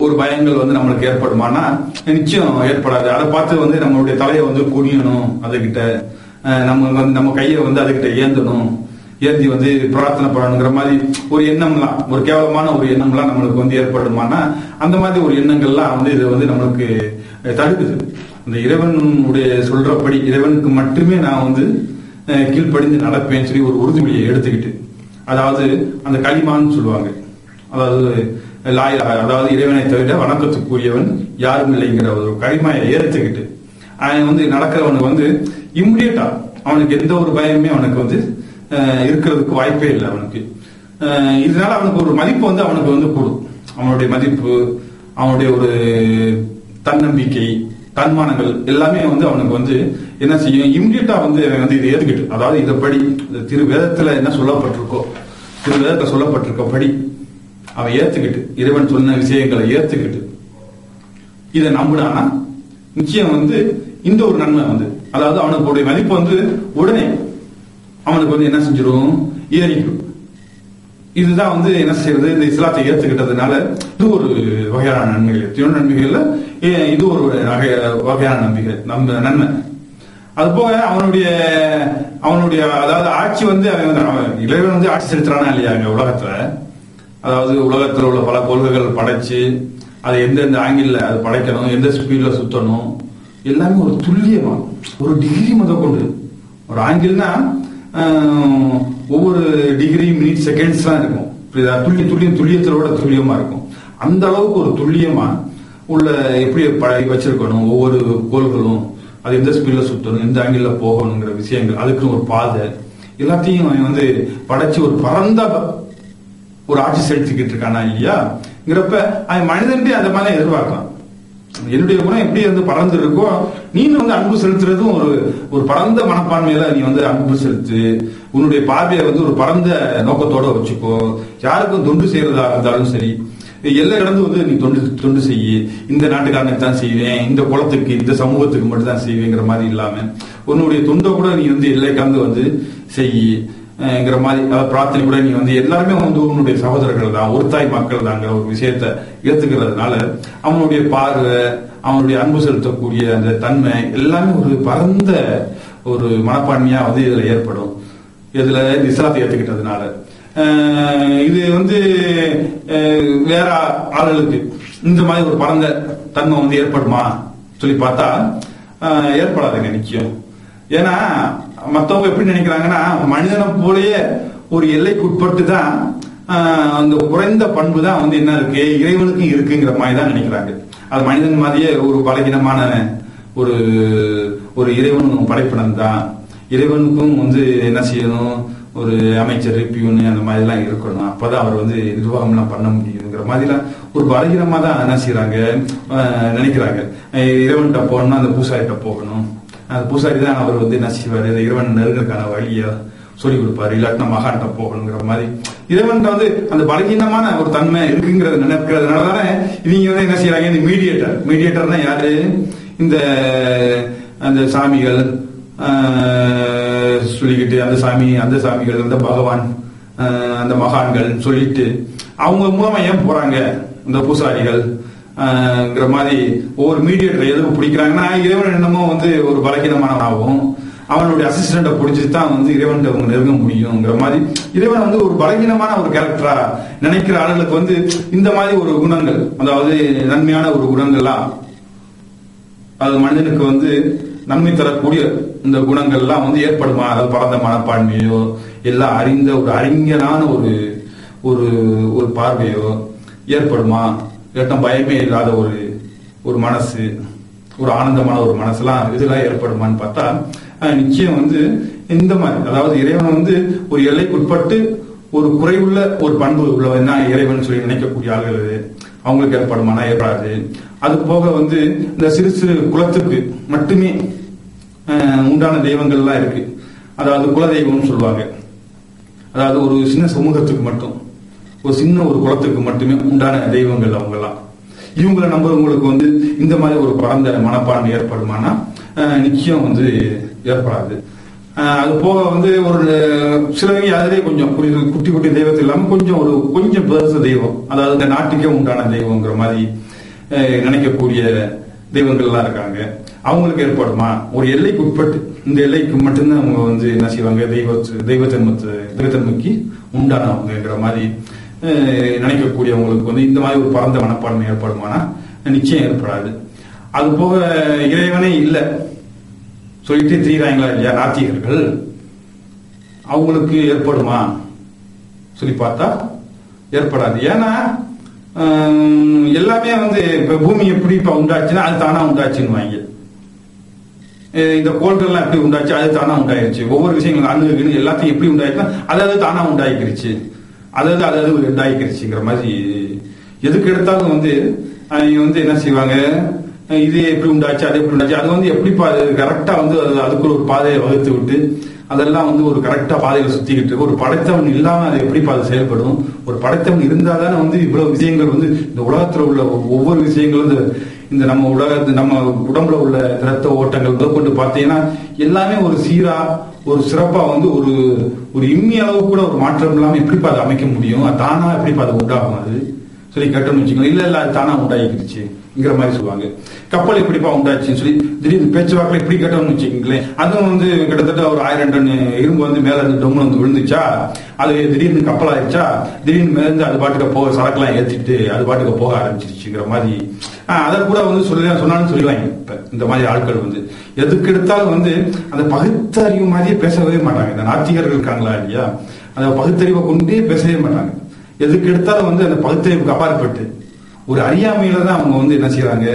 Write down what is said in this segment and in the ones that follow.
ஒரு பயங்கள் வந்து நம்மளுக்கு ஏற்படுமானா நிச்சயம் ஏற்படாது. அதை பார்த்து வந்து நம்மளுடைய தலையை வந்து குனியணும், அதுகிட்ட நம்ம கையை வந்து அதுகிட்ட ஏந்தி வந்து பிரார்த்தனை பண்ணணுங்கிற மாதிரி ஒரு எண்ணம்லாம், ஒரு கேவலமான ஒரு எண்ணம்லாம் நம்மளுக்கு வந்து ஏற்படுமானா அந்த மாதிரி ஒரு எண்ணங்கள்லாம் வந்து இது வந்து நம்மளுக்கு தடுக்குது. இந்த இறைவனுடைய சொல்றபடி இறைவனுக்கு மட்டுமே நான் வந்து கீழ்ப்படிந்து நடப்பேன்னு சொல்லி ஒரு உறுதிமொழியை எடுத்துக்கிட்டு, அதாவது அந்த களிமான்னு சொல்லுவாங்க, அதாவது அதாவது இறைவனை தவிர வணக்கத்துக்குரியவன் யாரும் இல்லைங்கிற ஒரு களிமாயை ஏற்றுக்கிட்டு அவன் வந்து நடக்கிறவனுக்கு வந்து இம்மிடியட்டா அவனுக்கு எந்த ஒரு பயமே அவனுக்கு வந்து இருக்கிறதுக்கு வாய்ப்பே இல்லை அவனுக்கு. இதனால அவனுக்கு ஒரு மதிப்பு வந்து அவனுக்கு வந்து கூடும். அவனுடைய மதிப்பு, அவனுடைய ஒரு தன்னம்பிக்கை, தன்மானங்கள் எல்லாமே வந்து அவனுக்கு வந்து என்ன செய்யும், இம்மிடியட்டா வந்து இதை ஏற்றுக்கிட்டு, அதாவது இதைப்படி திருவேதத்துல என்ன சொல்லப்பட்டிருக்கோ, திருவேதத்துல சொல்லப்பட்டிருக்கப்படி அவன் ஏத்துக்கிட்டு, இறைவன் சொன்ன விஷயங்களை ஏத்துக்கிட்டு இதை நம்பினானா நிச்சயம் வந்து இந்த ஒரு நன்மை வந்து, அதாவது அவனுக்கு மதிப்பு வந்து உடனே அவனுக்கு வந்து என்ன செஞ்சிடும், ஏறிக்கும். இதுதான் வந்து என்ன செய்யறது, இந்த இஸ்லாத்தை ஏத்துக்கிட்டதுனால இது ஒரு வகையான நன்மைகள், எத்தனையோ நன்மைகள்ல இது ஒரு வகையான நன்மை. அது போக அவனுடைய அதாவது ஆட்சி வந்து இறைவன் வந்து ஆட்சி செலுத்துறானா இல்லையா அங்க உலகத்துல, அதாவது உலகத்துல உள்ள பல கொள்கைகள் படைச்சு அதை எந்தெந்த ஆங்கிள் அது படைக்கணும், எந்த ஸ்பீட்ல சுத்தணும், எல்லாமே ஒரு துல்லியமா ஒரு டிகிரி முதற்கொண்டு, ஒரு ஆங்கிள்னா ஒவ்வொரு டிகிரி மினிட் செகண்ட்ஸ் தான் இருக்கும், துல்லியத்தோட துல்லியமா இருக்கும். அந்த அளவுக்கு ஒரு துல்லியமா உள்ள எப்படி வச்சிருக்கணும், ஒவ்வொரு கோள்களும் அது எந்த ஸ்பீட்ல சுத்தணும், எந்த ஆங்கிள் போகணுங்கிற விஷயங்கள், அதுக்கு ஒரு பாதை எல்லாத்தையும் வந்து படைச்சு ஒரு பரந்த ஒரு ஆட்சி செலுத்திக்கிட்டு இருக்கானா இல்லையாங்கிறப்ப அவன் மனிதன்டே அந்த மாதிரி எதிர்பார்க்கலாம். என்னுடைய குணம் எப்படி வந்து பறந்து இருக்கோ, நீனும் வந்து அன்பு செலுத்துறதும் ஒரு பரந்த மனப்பான்மையில நீ வந்து அன்பு செலுத்து, உன்னுடைய பார்வையை வந்து ஒரு பரந்த நோக்கத்தோட வச்சுக்கோ, யாருக்கும் தொண்டு செய்யறதா இருந்தாலும் சரி எல்லை கடந்து வந்து நீ தொண்டு செய்ய, இந்த நாட்டுக்காரனுக்கு தான் செய்வேன், இந்த குலத்துக்கு இந்த சமூகத்துக்கு மட்டும் தான் செய்வேங்கிற மாதிரி இல்லாம உன்னுடைய தொண்டை கூட நீ வந்து எல்லை கடந்து வந்து செய்யங்கிற மாதிரி, பிரார்த்தனை கூட நீ வந்து எல்லாருமே வந்து உன்னுடைய சகோதரர்கள் தான், ஒரு தாய் மக்கள் தாங்கிற ஒரு விஷயத்த ஏத்துக்கிறதுனால அவனுடைய பார்வை, அவனுடைய அன்பு செலுத்தக்கூடிய அந்த தன்மை எல்லாமே ஒரு பரந்த ஒரு மனப்பான்மையா வந்து இதுல ஏற்படும். இதுல இஸ்லாத்தை ஏத்துக்கிட்டதுனால இது வந்து வேற ஆளுகளுக்கு இந்த மாதிரி ஒரு பரந்த தன்மை வந்து ஏற்படுமா சொல்லி பார்த்தா ஏற்படாதுங்க நிச்சயம். ஏன்னா மத்தவங்க எப்படி நினைக்கிறாங்கன்னா, மனிதனை போலயே ஒரு எல்லைக்கு உட்பட்டு தான் அந்த குறைந்த பண்பு தான் வந்து என்ன இருக்கு, இறைவனுக்கும் இருக்குங்கிற மாதிரி தான் நினைக்கிறாங்க. அது மனிதன் மாதிரியே ஒரு பலகீனமான ஒரு இறைவன் படைப்பினம் தான், இறைவனுக்கும் வந்து என்ன செய்யணும், ஒரு அமைச்சர் பியூனு அந்த மாதிரி எல்லாம் இருக்கணும், அப்பதான் அவர் வந்து நிர்வாகம் எல்லாம் பண்ண முடியுங்கிற மாதிரிலாம் ஒரு பலகீனமா தான் என்ன செய்யறாங்க நினைக்கிறாங்க. இறைவன்கிட்ட போகணும்னா அந்த பூசாரிட்ட போகணும், அந்த பூசாரி தான் அவர் வந்து என்ன செய்வாரு, இறைவன் நெருங்கக்கான வழியை சொல்லிக் கொடுப்பாரு, இல்லாட்டினா மகான்கிட்ட போகணுங்கிற மாதிரி இறைவன்கிட்ட வந்து அந்த பலகீனமான ஒரு தன்மை இருக்குங்கிறத நினைக்கிறதுனாலதானே இவங்க வந்து என்ன செய்யறாங்க, இந்த மீடியேட்டர்னா யாரு, இந்த அந்த சாமிகள் சொல்லிக்கிட்டு அந்த சாமிகள் அந்த பகவான் அந்த மகான்கள் சொல்லிட்டு அவங்க மூலமா ஏன் போறாங்க இந்த பூசாரிகள் மாதிரி ஒவ்வொரு மீடியேட்டர் எதுவும் பிடிக்கிறாங்கன்னா, இறைவன் என்னமோ வந்து ஒரு பலகீனமானவனாகவும் அவனுடைய அசிஸ்டண்ட பிடிச்சிதான் வந்து இறைவன் அவங்க நெருங்க முடியுங்கிற மாதிரி இறைவன் வந்து ஒரு பலகீனமான ஒரு கேரக்டரா நினைக்கிற ஆளுகளுக்கு வந்து இந்த மாதிரி ஒரு குணங்கள், அதாவது நன்மையான ஒரு குணங்கள்லாம், அது மனிதனுக்கு வந்து நன்மை தரக்கூடிய இந்த குணங்கள்லாம் வந்து ஏற்படுமா, அதாவது பரந்த மனப்பான்மையோ எல்லாம் அறிந்த ஒரு அறிஞரான ஒரு பார்வையோ ஏற்படுமா, இல்லாட்டம் பயமே இல்லாத ஒரு மனசு, ஒரு ஆனந்தமான ஒரு மனசுலாம் இதெல்லாம் ஏற்படுமான்னு பார்த்தா நிச்சயம் வந்து இந்த மாதிரி, அதாவது இறைவன் வந்து ஒரு எல்லைக்கு உட்பட்டு ஒரு குறைவுள்ள ஒரு பண்பு உள்ளவன் தான் இறைவன் சொல்லி நினைக்கக்கூடிய ஆளுகள் அவங்களுக்கு ஏற்படுமானா ஏற்படாது. அது போக வந்து இந்த சிறு சிறு குலத்துக்கு மட்டுமே உண்டான தெய்வங்கள்லாம் இருக்கு, அதாவது குலதெய்வம்னு சொல்லுவாங்க, அதாவது ஒரு சின்ன சமூகத்துக்கு மட்டும், ஒரு சின்ன ஒரு குலத்துக்கு மட்டுமே உண்டான தெய்வங்கள் அவங்கெல்லாம். இவங்களை நம்புறவங்களுக்கு வந்து இந்த மாதிரி ஒரு பரந்த மனப்பான்மை ஏற்படுமானா நிச்சயம் வந்து ஏற்படாது. அது போக வந்து ஒரு சிலவங்க அதிலே கொஞ்சம் குட்டி குட்டி தெய்வத்தில் இல்லாம கொஞ்சம் பெருசு தெய்வம், அதாவது இந்த நாட்டுக்கே உண்டான தெய்வங்கிற மாதிரி நினைக்கக்கூடிய தெய்வங்கள்லாம் இருக்காங்க. அவங்களுக்கு ஏற்படுமா? ஒரு எல்லைக்கு உட்பட்டு இந்த எல்லைக்கு மட்டும்தான் அவங்க வந்து என்ன செய்வாங்க, தெய்வத்தன்மைக்கு உண்டானவங்கிற மாதிரி நினைக்கக்கூடியவங்களுக்கு வந்து இந்த மாதிரி ஒரு பரந்த மனப்பான்மை ஏற்படுமானா நிச்சயம் ஏற்படாது. அது போக இறைவனே இல்லை சொல்லிட்டு திரியிறாங்களா இல்லையா நாத்திகர்கள், அவங்களுக்கு ஏற்படுமா சொல்லி பார்த்தா ஏற்படாது. ஏன்னா எல்லாமே வந்து இப்ப பூமி எப்படி இப்ப உண்டாச்சுன்னா அது தானா உண்டாச்சுன்னு வாங்க, இந்த கோள்கள்லாம் எப்படி உண்டாச்சு அது தானா உண்டாயிருச்சு, ஒவ்வொரு விஷயங்களும் அணுகுன்னு எல்லாத்தையும் எப்படி உண்டாயிருச்சுன்னா அதாவது தானா உண்டாயிக்கிருச்சு, அதாவது உண்டாயிக்கிருச்சுங்கிற மாதிரி எதுக்கு எடுத்தாலும் வந்து அவங்க வந்து என்ன செய்வாங்க, இது எப்படி உண்டாச்சு அது எப்படி உண்டாச்சு, அது வந்து எப்படி கரெக்டா வந்து அதுக்கு ஒரு பாதையை வகுத்து விட்டு அதெல்லாம் வந்து ஒரு கரெக்டா பாதையில சுத்திக்கிட்டு இருக்கு. ஒரு படைத்தவன் இல்லாம அது எப்படி அது செயல்படும்? ஒரு படைத்தவன் இருந்தாதானே வந்து இவ்வளவு விஷயங்கள் வந்து இந்த உலகத்துல உள்ள ஒவ்வொரு விஷயங்களும் இந்த நம்ம உடம்புல உள்ள ரத்த ஓட்டங்கள் கொண்டு பார்த்தீங்கன்னா எல்லாமே ஒரு சீரா ஒரு சிறப்பா வந்து ஒரு இம்மி அளவு கூட ஒரு மாற்றம் இல்லாம எப்படி அதை அமைக்க முடியும்? அது தானா எப்படி அதை உண்டாகும்? அது சொல்லி கேட்டோம்னு வச்சுக்கோங்க, இல்ல அது தானா உண்டாயிக்கிடுச்சுங்கிற மாதிரி சொல்லுவாங்க. கப்பல் எப்படிப்பா உண்டாச்சுன்னு சொல்லி திடீர்னு பேச்சுவாக்கில் இப்படி கேட்டோம்னு வச்சுக்கோங்களேன், அதுவும் வந்து கிட்டத்தட்ட ஒரு 1000 டன் இரும்பு வந்து மேல இருந்து டொம்ல வந்து விழுந்துச்சா, அது திடீர்னு கப்பல் ஆயிடுச்சா, திடீர்னு மேல இருந்து அது பாட்டுக்கு போக சரக்குலாம் ஏற்றிட்டு அது பாட்டுக்கு போக ஆரம்பிச்சிருச்சுங்கிற மாதிரி அதை கூட வந்து சொன்னாலும் சொல்லுவாங்க. இப்ப இந்த மாதிரி ஆட்கள் வந்து எதுக்கு எடுத்தாலும் வந்து அந்த பகுத்தறிவு மாதிரியே பேசவே மாட்டாங்க. இந்த நாத்திகர்கள் இருக்காங்களா இல்லையா, அந்த பகுத்தறிவை கொண்டே பேசவே மாட்டாங்க. எதுக்கு எடுத்தாலும் வந்து அந்த பகுத்தறிவுக்கு அப்பாற்பட்டு ஒரு அறியாமையில தான் அவங்க வந்து என்ன செய்யறாங்க,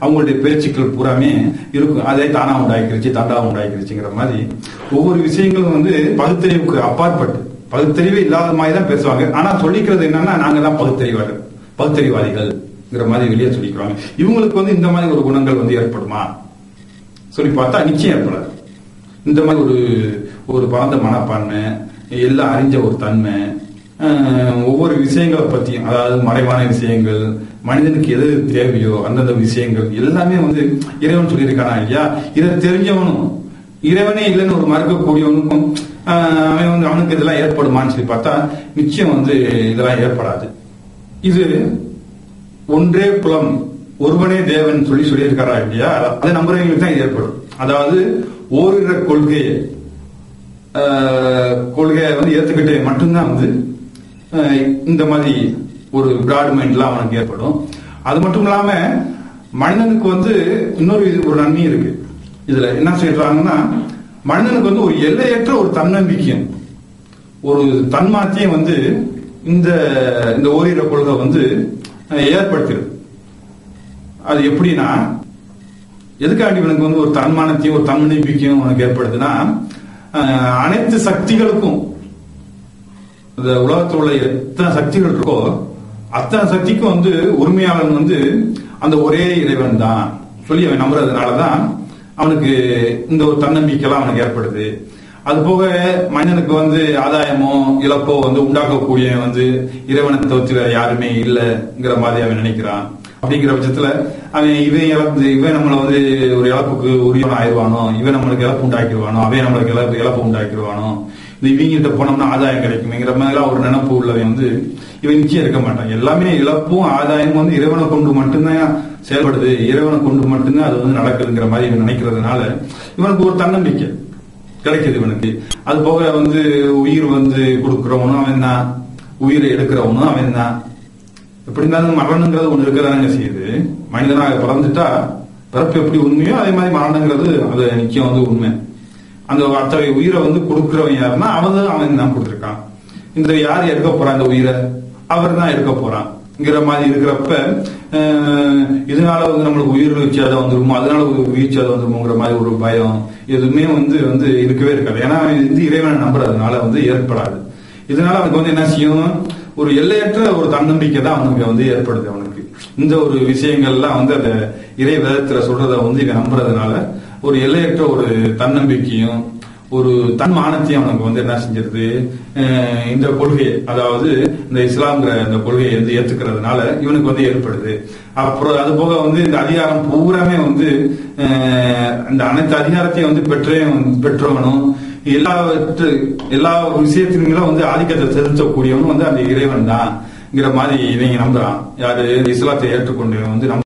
அவங்களுடைய பேச்சுக்கள் பூராமே இருக்கும். அதே தானா உண்டாயிக்கிருச்சுங்கிற மாதிரி ஒவ்வொரு விஷயங்களும் வந்து பகுத்தறிவுக்கு அப்பாற்பட்டு பகுத்தறிவே இல்லாத மாதிரி தான் பேசுவாங்க. ஆனா சொல்லிக்கிறது என்னன்னா நாங்க தான் பகுத்தறிவாதிகள்ங்கிற மாதிரி வெளியே சொல்லிக்கிறாங்க. இவங்களுக்கு வந்து இந்த மாதிரி ஒரு குணங்கள் வந்து ஏற்படுமா சொல்லி பார்த்தா நிச்சயம் ஏற்படாது. இந்த மாதிரி ஒரு பரந்த மனப்பான்மை, எல்லாம் அறிஞ்ச ஒரு தன்மை, ஒவ்வொரு விஷயங்களை பத்தியும் அதாவது மறைவான விஷயங்கள் மனிதனுக்கு எது தேவையோ அந்தந்த விஷயங்கள் எல்லாமே வந்து இறைவன் சொல்லியிருக்கானா இல்லையா, இதை தெரிஞ்சவனும் இறைவனே இல்லைன்னு ஒரு மறுக்கக்கூடியவனுக்கும் அவன் வந்து அவனுக்கு இதெல்லாம் ஏற்படுமான்னு சொல்லி பார்த்தா நிச்சயம் வந்து இதெல்லாம் ஏற்படாது. இது ஒன்றே குலம் ஒருவனே தேவன் சொல்லியிருக்காரா இல்லையா, அதை நம்புறவங்களுக்கு தான் ஏற்படும். அதாவது ஓரிர கொள்கையை வந்து ஏத்துக்கிட்டு மட்டும்தான் வந்து இந்த மாதிரி ஒரு பிராட் மைண்ட்லாம் அவனுக்கு ஏற்படும். அது மட்டும் இல்லாம மனிதனுக்கு வந்து ஒரு நன்மை இருக்கு. இதுல என்ன சொல்றாங்கன்னா, மனிதனுக்கு வந்து ஒரு எல்லையற்ற ஒரு தன்னம்பிக்கையும் ஒரு தன்மானத்தையும் வந்து இந்த ஓரிர கொள்கை வந்து ஏற்படுத்திடுது. அது எப்படின்னா, எதுக்காண்டி இவனுக்கு வந்து ஒரு தன்மானத்தையும் ஒரு தன்னம்பிக்கையும் உனக்கு ஏற்படுதுன்னா, அனைத்து சக்திகளுக்கும் இந்த உலகத்தில் உள்ள எத்தனை சக்திகள் இருக்கோ அத்தனை சக்திக்கும் வந்து உரிமையாளன் வந்து அந்த ஒரே இறைவன் தான் சொல்லி அவன் நம்புறதுனாலதான் அவனுக்கு இந்த ஒரு தன்னம்பிக்கைலாம் அவனுக்கு ஏற்படுது. அது போக மனிதனுக்கு வந்து ஆதாயமோ இழப்போ வந்து உண்டாக்கக்கூடிய வந்து இறைவனை தவிர்த்து வேற யாருமே இல்லைங்கிற மாதிரி அவன் நினைக்கிறான். அப்படிங்கிற பட்சத்துல அவன் இவன் நம்மளை வந்து ஒரு இழப்புக்கு உரியவன் ஆயிடுவானோ, இவன் நம்மளுக்கு இழப்பு உண்டாக்கிடுவானோ, அவன் நம்மளுக்கு இழப்பு உண்டாக்கிடுவானோ, இந்த இவங்கிட்ட போனோம்னா ஆதாயம் கிடைக்குமேங்கிற மாதிரிலாம் ஒரு நினைப்பு உள்ளவன் வந்து இவன் நிச்சயம் இருக்க மாட்டான். எல்லாமே இழப்பும் ஆதாயமும் வந்து இறைவனை கொண்டு மட்டும்தான் செயல்படுது, இறைவனை கொண்டு மட்டும்தான் அது வந்து நடக்குதுங்கிற மாதிரி இவன் நினைக்கிறதுனால இவனுக்கு ஒரு தன்னம்பிக்கை கிடைக்குது இவனுக்கு. அது போக வந்து உயிர் வந்து கொடுக்கிறவனும் அவன் தான், உயிரை எடுக்கிறவனும் அவன் தான். எப்படி இருந்தாலும் மரணங்கிறது ஒண்ணு இருக்கதானங்க செய்யுது. மனிதனாக பிறந்துட்டா பிறப்பு எப்படி உண்மையோ அதே மாதிரி மரணங்கிறது அது நிச்சயம் வந்து உண்மை. அந்த அத்தகைய உயிரை வந்து கொடுக்கிறவன் யாருன்னா அவன் தான் கொடுத்திருக்கான். இந்த யார் எடுக்க போறான் இந்த உயிரை, அவர் தான் எடுக்க போறான்ங்கிற மாதிரி இருக்கிறப்ப இதனால வந்து நம்மளுக்கு உயிர் சேதம் வந்துருமோ, அதனால உயிர் சேதம் வந்துருமோங்கிற மாதிரி ஒரு பயம் எதுவுமே வந்து இருக்கவே இருக்காது. ஏன்னா இந்த இறைவனை நம்புறதுனால வந்து ஏற்படாது. இதனால அவனுக்கு வந்து என்ன செய்யும், ஒரு எல்லையற்ற ஒரு தன்னம்பிக்கை தான் அவனுக்கு வந்து ஏற்படுது. அவனுக்கு இந்த ஒரு விஷயங்கள்லாம் வந்து அந்த இறை வேதத்துல சொல்றத வந்து இவன் நம்புறதுனால ஒரு எல்லையற்ற ஒரு தன்னம்பிக்கையும் ஒரு தன்மானத்தையும் அவனுக்கு வந்து என்ன செஞ்சிருது, இந்த கொள்கையை அதாவது இந்த இஸ்லாம்ங்கிற இந்த கொள்கையை வந்து ஏத்துக்கிறதுனால இவனுக்கு வந்து ஏற்படுது. அப்புறம் அது போக வந்து இந்த அதிகாரம் பூராமே வந்து இந்த அனைத்து அதிகாரத்தையும் வந்து பெற்றவனும் எல்லா விஷயத்திலும் வந்து ஆதிக்கத்தை செலுத்தக்கூடியவனும் வந்து அந்த இறைவன் தான்ங்கிற மாதிரி இவங்க நம்புறான். யாரு இஸ்லாத்தை ஏற்றுக்கொண்டு வந்து